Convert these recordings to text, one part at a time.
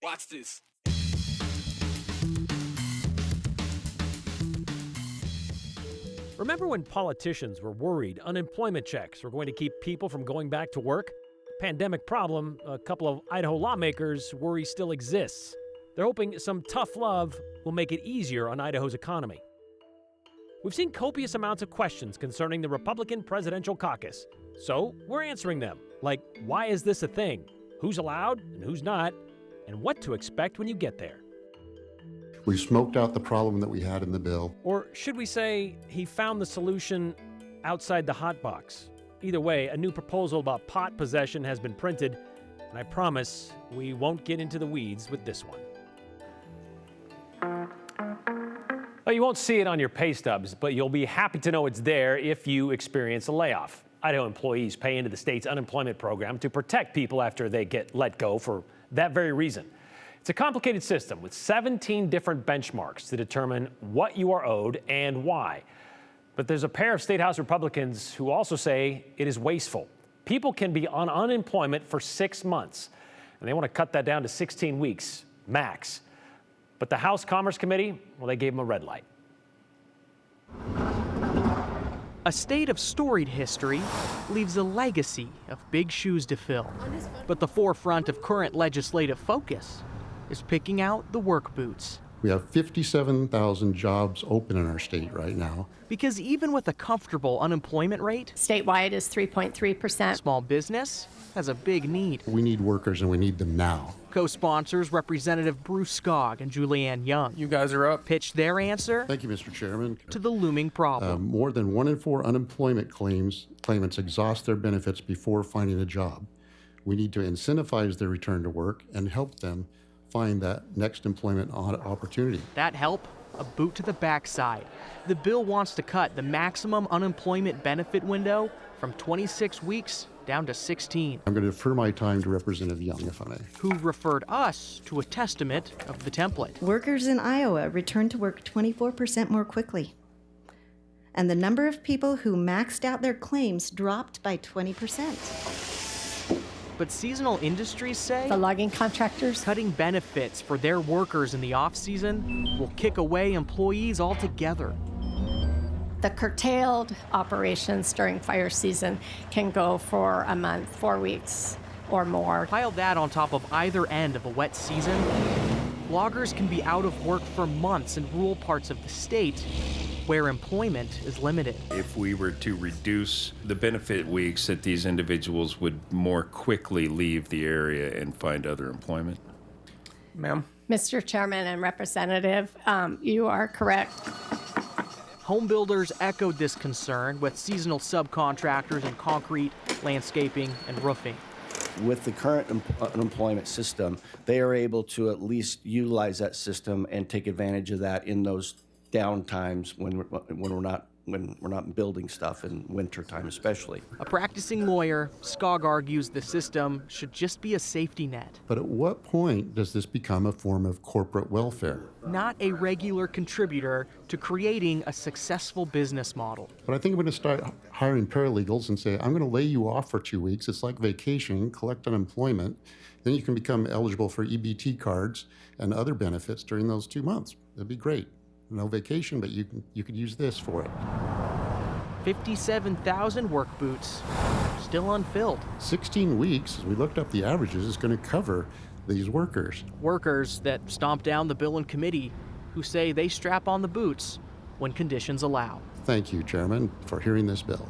Watch this. Remember when politicians were worried unemployment checks were going to keep people from going back to work? Pandemic problem, a couple of Idaho lawmakers worry still exists. They're hoping some tough love will make it easier on Idaho's economy. We've seen copious amounts of questions concerning the Republican presidential caucus, so we're answering them. Like, why is this a thing? Who's allowed and who's not? And what to expect when you get there. We smoked out the problem that we had in the bill. Or should we say he found the solution outside the hot box? Either way, a new proposal about pot possession has been printed, and I promise we won't get into the weeds with this one. Well, you won't see it on your pay stubs, but you'll be happy to know it's there if you experience a layoff. Idaho employees pay into the state's unemployment program to protect people after they get let go for that very reason. It's a complicated system with 17 different benchmarks to determine what you are owed and why. But there's a pair of State House Republicans who also say it is wasteful. People can be on unemployment for 6 months, and they want to cut that down to 16 weeks max. But the House Commerce Committee, well, they gave them a red light. A state of storied history leaves a legacy of big shoes to fill. But the forefront of current legislative focus is picking out the work boots. We have 57,000 jobs open in our state right now. Because even with a comfortable unemployment rate, statewide is 3.3%. Small business has a big need. We need workers and we need them now. Co-sponsors Representative Bruce Skog and Julianne Young. You guys are up. Pitched their answer. Thank you, Mr. Chairman. To the looming problem. More than 1 in 4 unemployment claimants exhaust their benefits before finding a job. We need to incentivize their return to work and help them find that next employment opportunity. That help? A boot to the backside. The bill wants to cut the maximum unemployment benefit window from 26 weeks down to 16. I'm going to defer my time to Representative Young, if I may. Who referred us to a testament of the template. Workers in Iowa return to work 24% more quickly. And the number of people who maxed out their claims dropped by 20%. But seasonal industries say The logging contractors. cutting benefits for their workers in the off-season will kick away employees altogether. The curtailed operations during fire season can go for a month, 4 weeks or more. Pile that on top of either end of a wet season, loggers can be out of work for months in rural parts of the state where employment is limited. If we were to reduce the benefit weeks, that these individuals would more quickly leave the area and find other employment. Ma'am. Mr. Chairman and Representative, you are correct. Home builders echoed this concern with seasonal subcontractors in concrete, landscaping, and roofing. With the current unemployment system, they are able to at least utilize that system and take advantage of that in those down times when we're not building stuff in winter time especially. A practicing lawyer, Skog argues the system should just be a safety net. But at what point does this become a form of corporate welfare? Not a regular contributor to creating a successful business model. But I think I'm going to start hiring paralegals and say, I'm going to lay you off for 2 weeks. It's like vacation, collect unemployment. Then you can become eligible for EBT cards and other benefits during those 2 months. That'd be great. No vacation, but you could use this for it. 57,000 work boots still unfilled. 16 weeks, as we looked up the averages, is going to cover these workers. Workers that stomp down the bill in committee, who say they strap on the boots when conditions allow. Thank you, Chairman, for hearing this bill.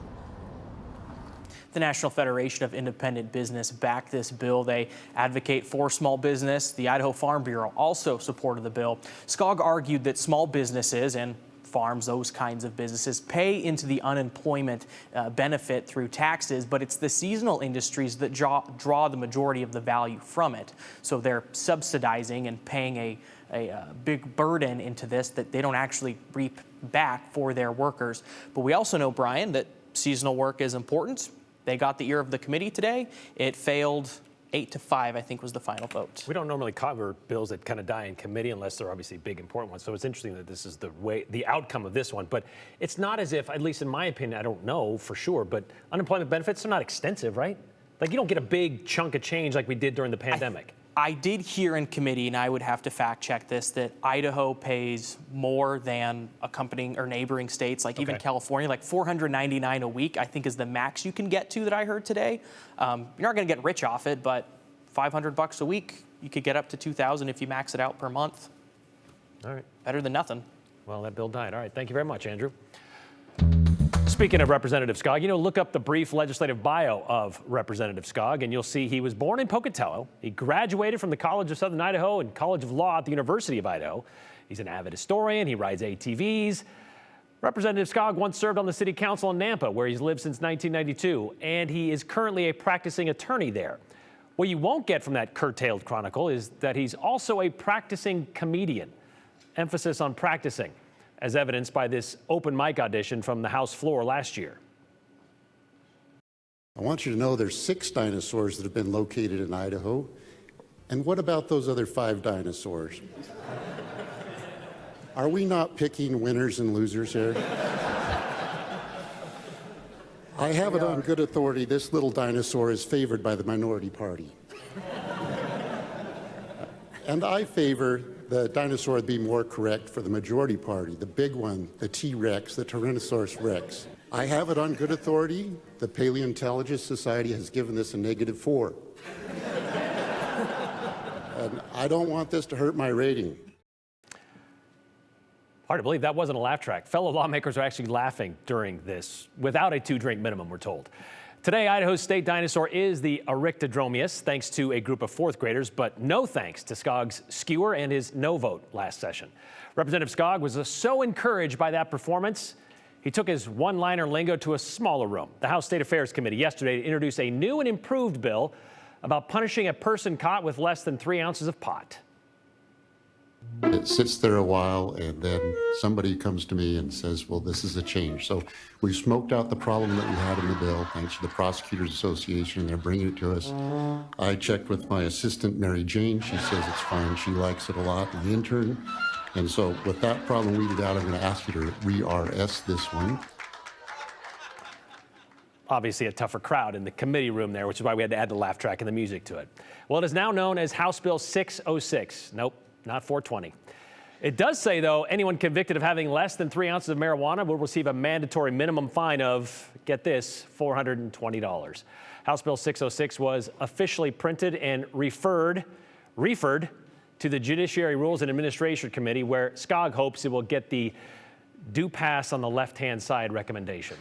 The National Federation of Independent Business backed this bill. They advocate for small business. The Idaho Farm Bureau also supported the bill. Skog argued that small businesses and farms, those kinds of businesses, pay into the unemployment benefit through taxes, but it's the seasonal industries that draw the majority of the value from it. So they're subsidizing and paying a big burden into this that they don't actually reap back for their workers. But we also know, Brian, that seasonal work is important. They got the ear of the committee today. It failed 8-5, I think, was the final vote. We don't normally cover bills that kind of die in committee unless they're obviously big, important ones. So it's interesting that this is the outcome of this one. But it's not as if, at least in my opinion, I don't know for sure, but unemployment benefits are not extensive, right? Like, you don't get a big chunk of change like we did during the pandemic. I did hear in committee, and I would have to fact check this, that Idaho pays more than accompanying or neighboring states, like even California, like $499 a week, I think is the max you can get to that I heard today. You're not going to get rich off it, but $500 a week, you could get up to $2,000 if you max it out per month. All right. Better than nothing. Well, that bill died. All right. Thank you very much, Andrew. Speaking of Representative Skog, look up the brief legislative bio of Representative Skog, and you'll see he was born in Pocatello. He graduated from the College of Southern Idaho and College of Law at the University of Idaho. He's an avid historian. He rides ATVs. Representative Skog once served on the city council in Nampa, where he's lived since 1992, and he is currently a practicing attorney there. What you won't get from that curtailed chronicle is that he's also a practicing comedian. Emphasis on practicing, as evidenced by this open mic audition from the House floor last year. I want you to know there's 6 dinosaurs that have been located in Idaho. And what about those other 5 dinosaurs? Are we not picking winners and losers here? I have it on good authority this little dinosaur is favored by the minority party. And I favor the dinosaur would be more correct for the majority party, the big one, the T-Rex, the Tyrannosaurus Rex. I have it on good authority. The Paleontologist Society has given this a -4. And I don't want this to hurt my rating. Hard to believe that wasn't a laugh track. Fellow lawmakers are actually laughing during this without a 2-drink minimum, we're told. Today, Idaho's state dinosaur is the Arictodromeus, thanks to a group of 4th graders, but no thanks to Skog's skewer and his no vote last session. Representative Skog was so encouraged by that performance, he took his one-liner lingo to a smaller room. The House State Affairs Committee yesterday introduced a new and improved bill about punishing a person caught with less than 3 ounces of pot. It sits there a while, and then somebody comes to me and says, well, this is a change. So we smoked out the problem that we had in the bill, thanks to the Prosecutors Association. They're bringing it to us. I checked with my assistant, Mary Jane. She says it's fine. She likes it a lot, the intern. And so with that problem weeded out, I'm going to ask you to re-RS this one. Obviously a tougher crowd in the committee room there, which is why we had to add the laugh track and the music to it. Well, it is now known as House Bill 606. Nope. Not 420. It does say, though, anyone convicted of having less than 3 ounces of marijuana will receive a mandatory minimum fine of, get this, $420. House Bill 606 was officially printed and referred to the Judiciary Rules and Administration Committee, where Skog hopes it will get the do pass on the left-hand side recommendation.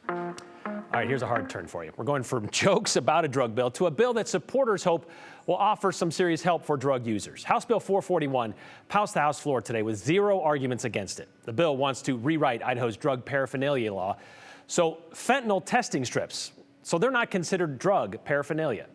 All right, here's a hard turn for you. We're going from jokes about a drug bill to a bill that supporters hope will offer some serious help for drug users. House Bill 441 passed the House floor today with 0 arguments against it. The bill wants to rewrite Idaho's drug paraphernalia law. So fentanyl testing strips, so they're not considered drug paraphernalia.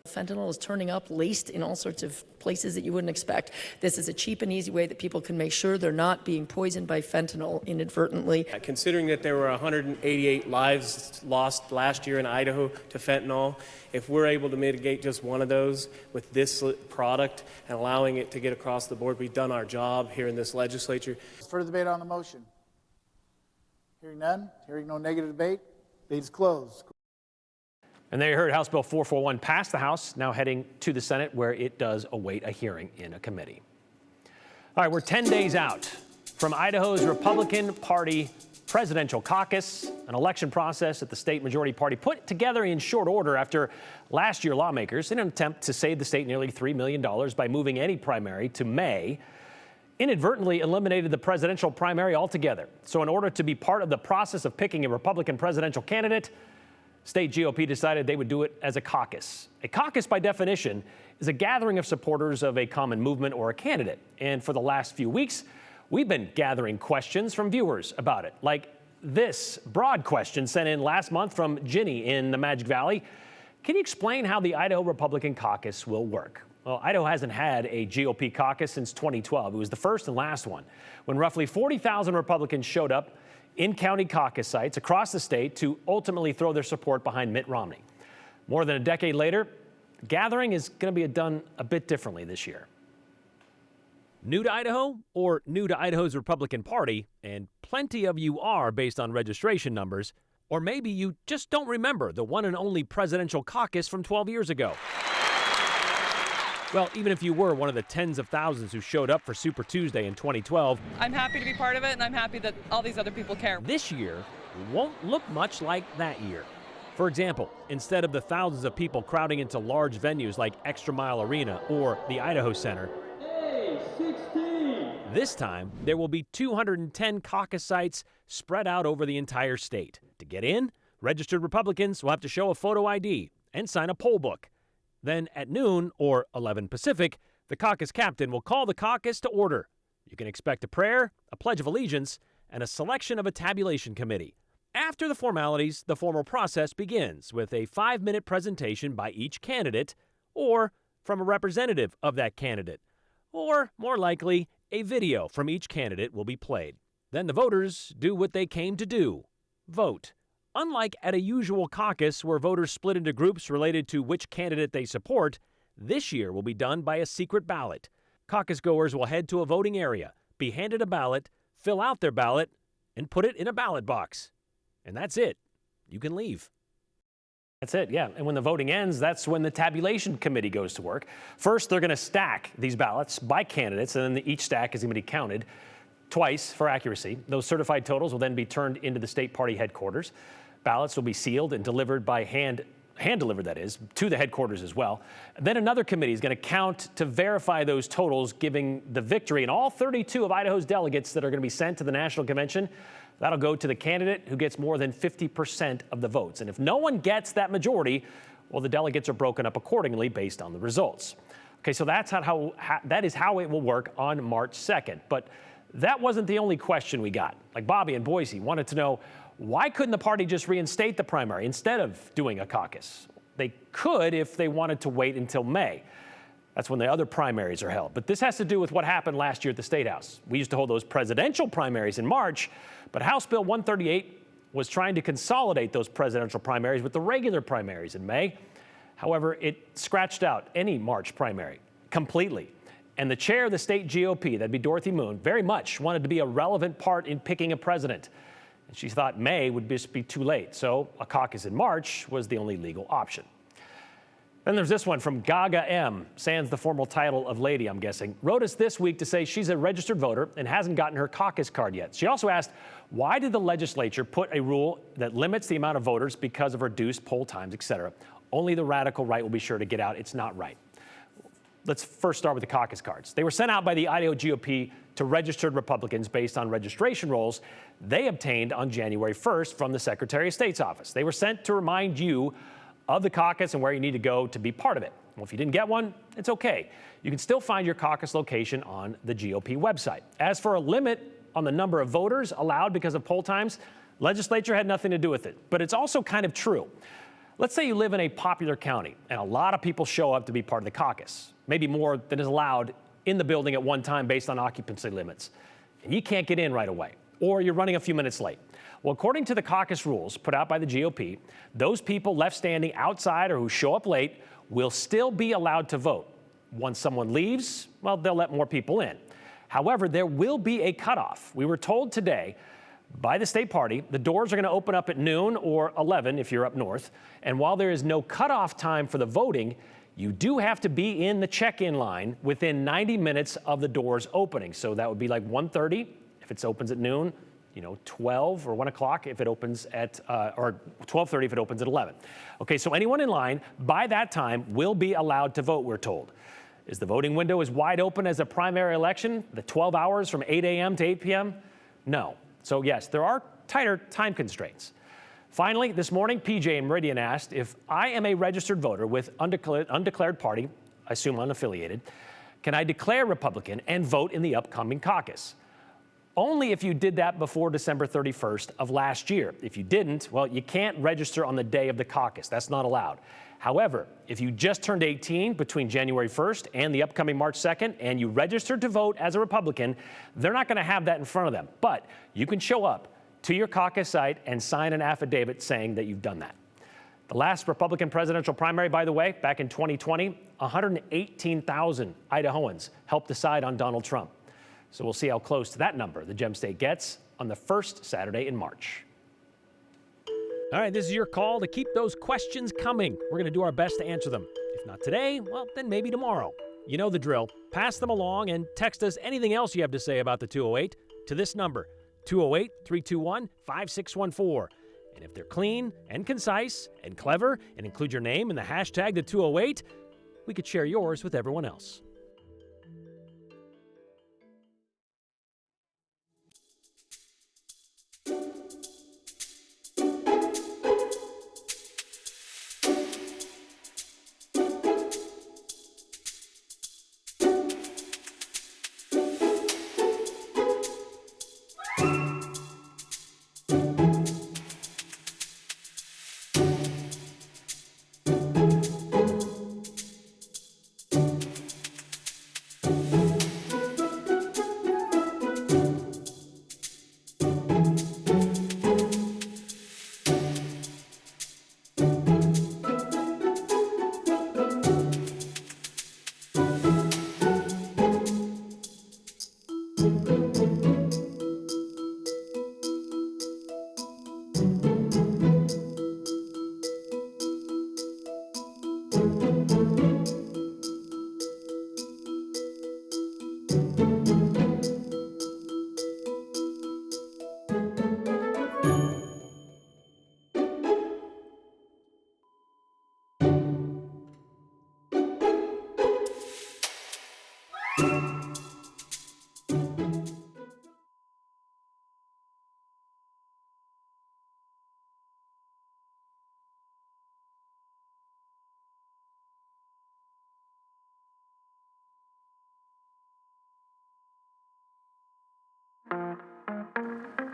Fentanyl is turning up laced in all sorts of places that you wouldn't expect. This is a cheap and easy way that people can make sure they're not being poisoned by fentanyl inadvertently. Considering that there were 188 lives lost last year in Idaho to fentanyl, if we're able to mitigate just one of those with this product and allowing it to get across the board, we've done our job here in this legislature. Further debate on the motion? Hearing none, hearing no negative debate, debate is closed. And there you heard House Bill 441 pass the House, now heading to the Senate, where it does await a hearing in a committee. All right, we're 10 days out from Idaho's Republican Party presidential caucus, an election process that the state majority party put together in short order after last year lawmakers, in an attempt to save the state nearly $3 million by moving any primary to May, inadvertently eliminated the presidential primary altogether. So in order to be part of the process of picking a Republican presidential candidate, state GOP decided they would do it as a caucus. A caucus, by definition, is a gathering of supporters of a common movement or a candidate. And for the last few weeks, we've been gathering questions from viewers about it, like this broad question sent in last month from Ginny in the Magic Valley. Can you explain how the Idaho Republican caucus will work? Well, Idaho hasn't had a GOP caucus since 2012. It was the first and last one, when roughly 40,000 Republicans showed up in county caucus sites across the state to ultimately throw their support behind Mitt Romney. More than a decade later, gathering is going to be done a bit differently this year. New to Idaho or new to Idaho's Republican Party, and plenty of you are based on registration numbers, Or maybe you just don't remember the one and only presidential caucus from 12 years ago. Well, even if you were one of the tens of thousands who showed up for Super Tuesday in 2012, I'm happy to be part of it, and I'm happy that all these other people care. This year won't look much like that year. For example, instead of the thousands of people crowding into large venues like Extra Mile Arena or the Idaho Center, this time there will be 210 caucus sites spread out over the entire state. To get in, registered Republicans will have to show a photo ID and sign a poll book. Then at noon, or 11 Pacific, the caucus captain will call the caucus to order. You can expect a prayer, a pledge of allegiance, and a selection of a tabulation committee. After the formalities, the formal process begins with a 5-minute presentation by each candidate or from a representative of that candidate. Or, more likely, a video from each candidate will be played. Then the voters do what they came to do: vote. Unlike at a usual caucus where voters split into groups related to which candidate they support, this year will be done by a secret ballot. Caucus goers will head to a voting area, be handed a ballot, fill out their ballot, and put it in a ballot box. And that's it. You can leave. That's it, yeah. And when the voting ends, that's when the tabulation committee goes to work. First, they're going to stack these ballots by candidates, and then each stack is going to be counted twice for accuracy. Those certified totals will then be turned into the state party headquarters. Ballots will be sealed and delivered by hand-delivered, that is, to the headquarters as well. Then another committee is going to count to verify those totals, giving the victory. And all 32 of Idaho's delegates that are going to be sent to the National Convention, that'll go to the candidate who gets more than 50% of the votes. And if no one gets that majority, well, the delegates are broken up accordingly based on the results. Okay, so that is how it will work on March 2nd. But that wasn't the only question we got. Like Bobby in Boise wanted to know, why couldn't the party just reinstate the primary instead of doing a caucus? They could if they wanted to wait until May. That's when the other primaries are held. But this has to do with what happened last year at the State House. We used to hold those presidential primaries in March, but House Bill 138 was trying to consolidate those presidential primaries with the regular primaries in May. However, it scratched out any March primary completely. And the chair of the state GOP, that'd be Dorothy Moon, very much wanted to be a relevant part in picking a president. And she thought May would just be too late. So a caucus in March was the only legal option. Then there's this one from Gaga M, sans the formal title of lady, I'm guessing, wrote us this week to say she's a registered voter and hasn't gotten her caucus card yet. She also asked, why did the legislature put a rule that limits the amount of voters because of reduced poll times, etc.? Only the radical right will be sure to get out. It's not right. Let's first start with the caucus cards. They were sent out by the Idaho GOP to registered Republicans based on registration rolls they obtained on January 1st from the Secretary of State's office. They were sent to remind you of the caucus and where you need to go to be part of it. Well, if you didn't get one, it's okay. You can still find your caucus location on the GOP website. As for a limit on the number of voters allowed because of poll times, legislature had nothing to do with it. But it's also kind of true. Let's say you live in a popular county and a lot of people show up to be part of the caucus, maybe more than is allowed in the building at one time based on occupancy limits. And you can't get in right away, or you're running a few minutes late. Well, according to the caucus rules put out by the GOP, those people left standing outside or who show up late will still be allowed to vote. Once someone leaves, well, they'll let more people in. However, there will be a cutoff. We were told today by the state party, the doors are going to open up at noon or 11 if you're up north. And while there is no cutoff time for the voting, you do have to be in the check-in line within 90 minutes of the doors opening. So that would be like 1:30 if it opens at noon, 12 or 1 o'clock if it opens at, or 12:30 if it opens at 11. Okay, so anyone in line by that time will be allowed to vote, we're told. Is the voting window as wide open as a primary election, the 12 hours from 8 a.m. to 8 p.m.? No. So yes, there are tighter time constraints. Finally, this morning, PJ in Meridian asked, if I am a registered voter with undeclared party, I assume unaffiliated, can I declare Republican and vote in the upcoming caucus? Only if you did that before December 31st of last year. If you didn't, well, you can't register on the day of the caucus. That's not allowed. However, if you just turned 18 between January 1st and the upcoming March 2nd and you registered to vote as a Republican, they're not going to have that in front of them. But you can show up to your caucus site and sign an affidavit saying that you've done that. The last Republican presidential primary, by the way, back in 2020, 118,000 Idahoans helped decide on Donald Trump. So we'll see how close to that number the Gem State gets on the first Saturday in March. All right, this is your call to keep those questions coming. We're going to do our best to answer them. If not today, well, then maybe tomorrow. You know the drill. Pass them along and text us anything else you have to say about the 208 to this number, 208-321-5614. And if they're clean and concise and clever and include your name and the hashtag the 208, we could share yours with everyone else.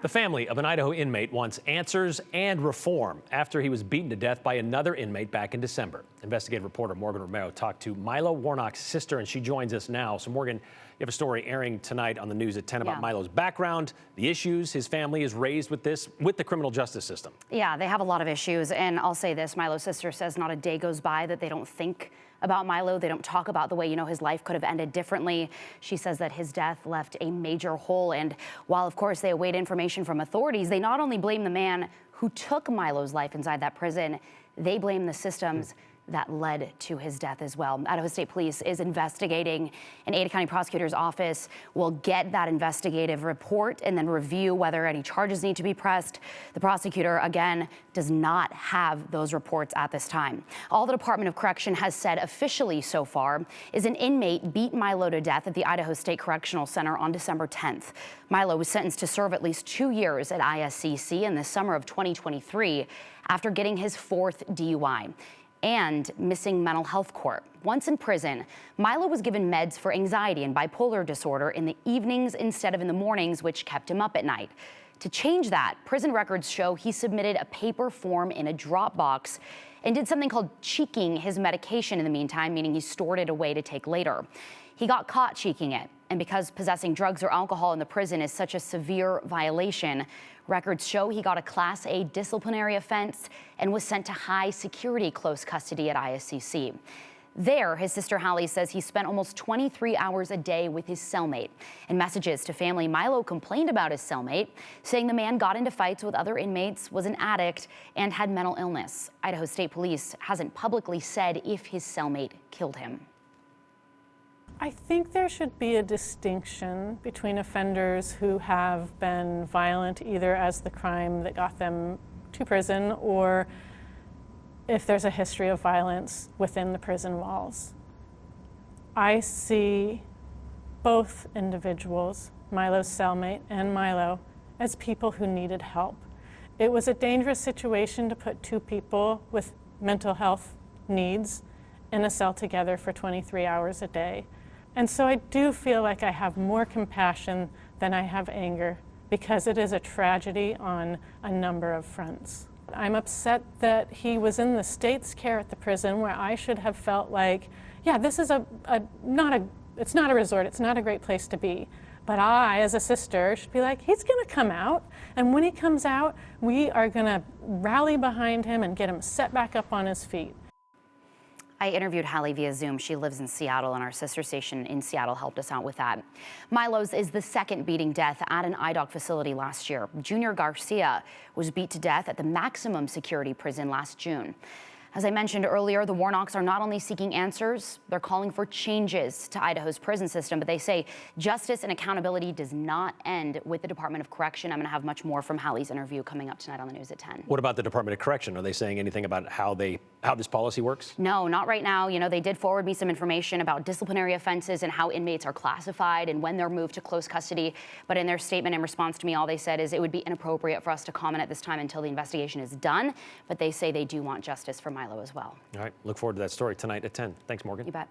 The family of an Idaho inmate wants answers and reform after he was beaten to death by another inmate back in December. Investigative reporter Morgan Romero talked to Milo Warnock's sister, and she joins us now. So, Morgan, you have a story airing tonight on the news at 10 about Milo's background, the issues his family is raised with the criminal justice system. Yeah, they have a lot of issues, and I'll say this, Milo's sister says not a day goes by that they don't think about Milo. They don't talk about the way, his life could have ended differently. She says that his death left a major hole. And while, of course, they await information from authorities, they not only blame the man who took Milo's life inside that prison, they blame the systems that led to his death as well. Idaho State Police is investigating. An Ada County Prosecutor's Office will get that investigative report and then review whether any charges need to be pressed. The prosecutor, again, does not have those reports at this time. All the Department of Correction has said officially so far is an inmate beat Milo to death at the Idaho State Correctional Center on December 10th. Milo was sentenced to serve at least 2 years at ISCC in the summer of 2023 after getting his 4th DUI and missing mental health court. Once in prison, Milo was given meds for anxiety and bipolar disorder in the evenings instead of in the mornings, which kept him up at night. To change that, prison records show he submitted a paper form in a drop box and did something called cheeking his medication in the meantime, meaning he stored it away to take later. He got caught cheeking it, and because possessing drugs or alcohol in the prison is such a severe violation, records show he got a Class A disciplinary offense and was sent to high security close custody at ISCC. There, his sister Hallie says he spent almost 23 hours a day with his cellmate. In messages to family, Milo complained about his cellmate, saying the man got into fights with other inmates, was an addict, and had mental illness. Idaho State Police hasn't publicly said if his cellmate killed him. I think there should be a distinction between offenders who have been violent either as the crime that got them to prison or if there's a history of violence within the prison walls. I see both individuals, Milo's cellmate and Milo, as people who needed help. It was a dangerous situation to put two people with mental health needs in a cell together for 23 hours a day. And so I do feel like I have more compassion than I have anger because it is a tragedy on a number of fronts. I'm upset that he was in the state's care at the prison where I should have felt like, yeah, this is it's not a resort, it's not a great place to be. But I, as a sister, should be like, he's gonna come out, and when he comes out, we are gonna rally behind him and get him set back up on his feet. I interviewed Hallie via Zoom. She lives in Seattle, and our sister station in Seattle helped us out with that. Milo's is the second beating death at an IDOC facility last year. Junior Garcia was beat to death at the maximum security prison last June. As I mentioned earlier, the Warnocks are not only seeking answers, they're calling for changes to Idaho's prison system, but they say justice and accountability does not end with the Department of Correction. I'm going to have much more from Hallie's interview coming up tonight on the news at 10. What about the Department of Correction? Are they saying anything about how this policy works? No, not right now. You know, they did forward me some information about disciplinary offenses and how inmates are classified and when they're moved to close custody. But in their statement in response to me, all they said is it would be inappropriate for us to comment at this time until the investigation is done. But they say they do want justice for Milo as well. All right, look forward to that story tonight at 10. Thanks, Morgan. You bet.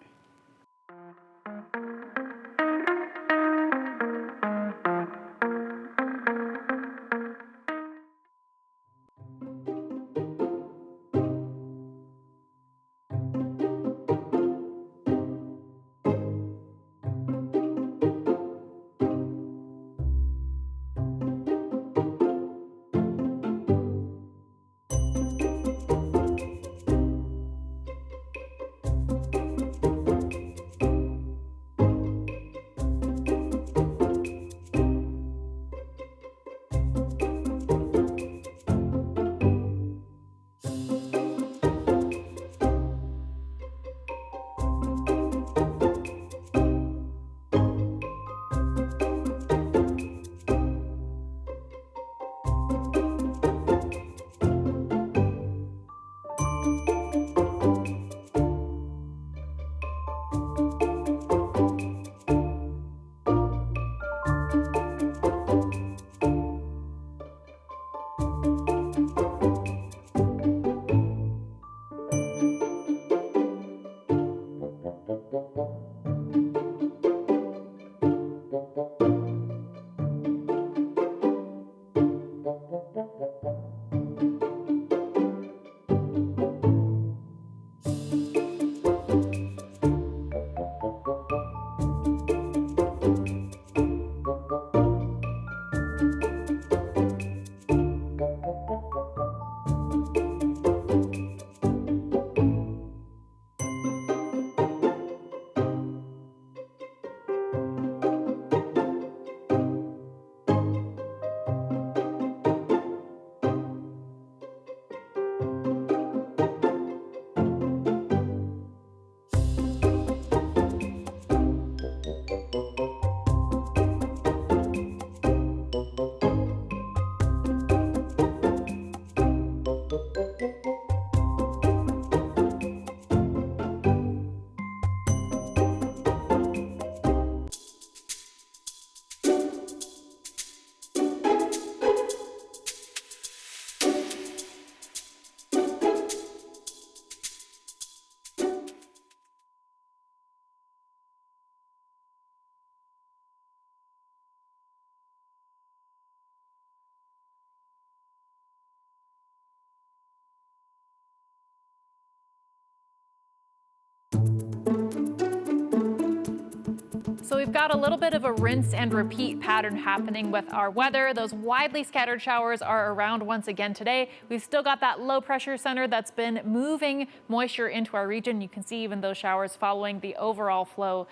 So we've got a little bit of a rinse and repeat pattern happening with our weather. Those widely scattered showers are around once again today. We've still got that low pressure center that's been moving moisture into our region. You can see even those showers following the overall flow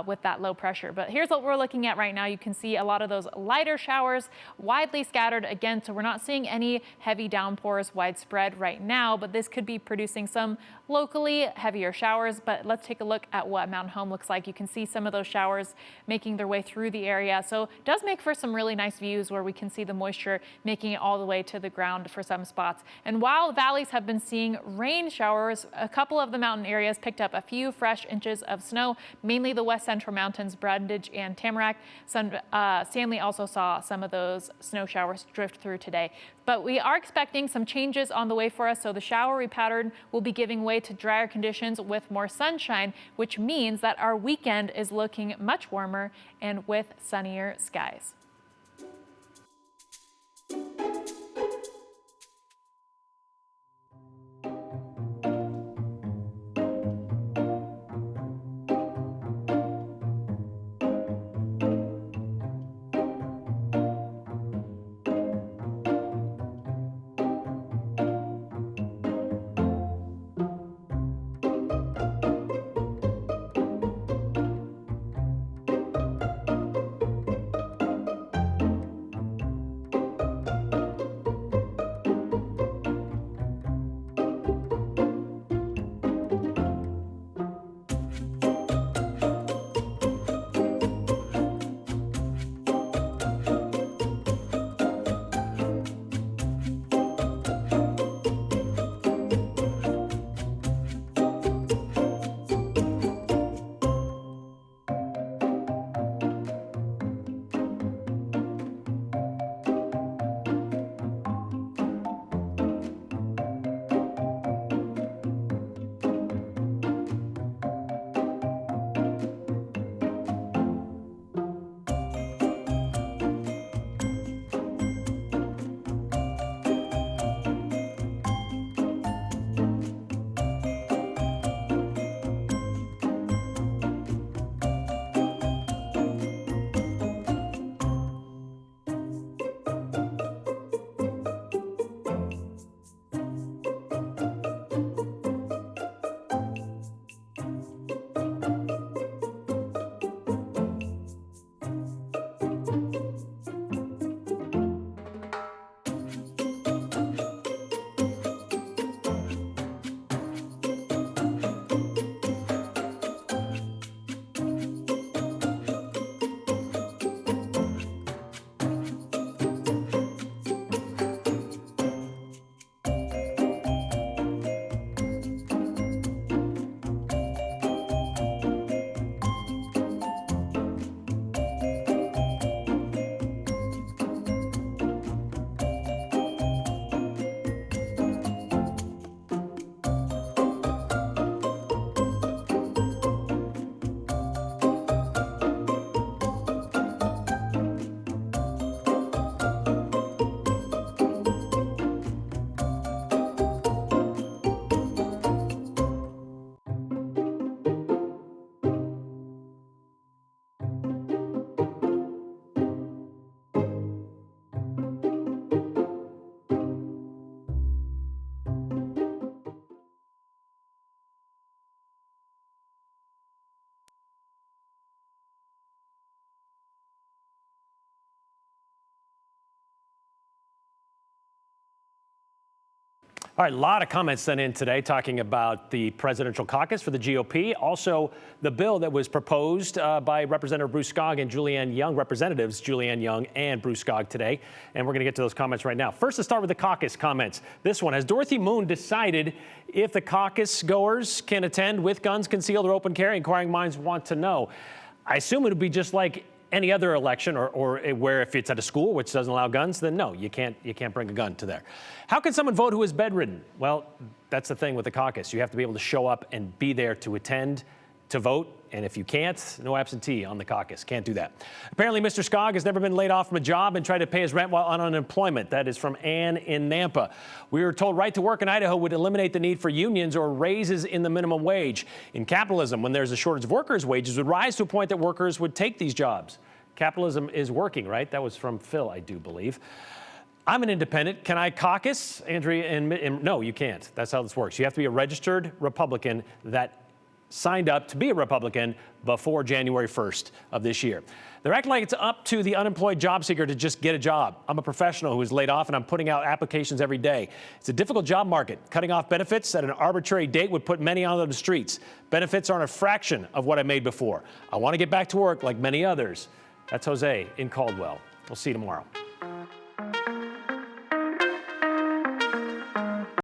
with that low pressure. But here's what we're looking at right now. You can see a lot of those lighter showers widely scattered again. So we're not seeing any heavy downpours widespread right now, but this could be producing some locally heavier showers. But let's take a look at what Mountain Home looks like. You can see some of those showers making their way through the area. So it does make for some really nice views where we can see the moisture making it all the way to the ground for some spots. And while valleys have been seeing rain showers, a couple of the mountain areas picked up a few fresh inches of snow, mainly the west central mountains, Brundage and Tamarack. Stanley also saw some of those snow showers drift through today. But we are expecting some changes on the way for us, so the showery pattern will be giving way to drier conditions with more sunshine, which means that our weekend is looking much warmer and with sunnier skies. All right, a lot of comments sent in today talking about the presidential caucus for the GOP. Also, the bill that was proposed by Representative Bruce Skog and Julianne Young, Representatives Julianne Young and Bruce Skog today. And we're going to get to those comments right now. First, let's start with the caucus comments. This one, has Dorothy Moon decided if the caucus goers can attend with guns concealed or open carry? Inquiring minds want to know. I assume it would be just like any other election or where if it's at a school which doesn't allow guns, then no, you can't bring a gun to there. How can someone vote who is bedridden? Well, that's the thing with the caucus. You have to be able to show up and be there to attend, to vote. And if you can't, no absentee on the caucus. Can't do that. Apparently, Mr. Skog has never been laid off from a job and tried to pay his rent while on unemployment. That is from Ann in Nampa. We were told right to work in Idaho would eliminate the need for unions or raises in the minimum wage. In capitalism, when there's a shortage of workers, wages would rise to a point that workers would take these jobs. Capitalism is working, right? That was from Phil, I do believe. I'm an independent. Can I caucus, Andrea? And no, you can't. That's how this works. You have to be a registered Republican that signed up to be a Republican before January 1st of this year. They're acting like it's up to the unemployed job seeker to just get a job. I'm a professional who is laid off and I'm putting out applications every day. It's a difficult job market. Cutting off benefits at an arbitrary date would put many on the streets. Benefits aren't a fraction of what I made before. I want to get back to work like many others. That's Jose in Caldwell. We'll see you tomorrow.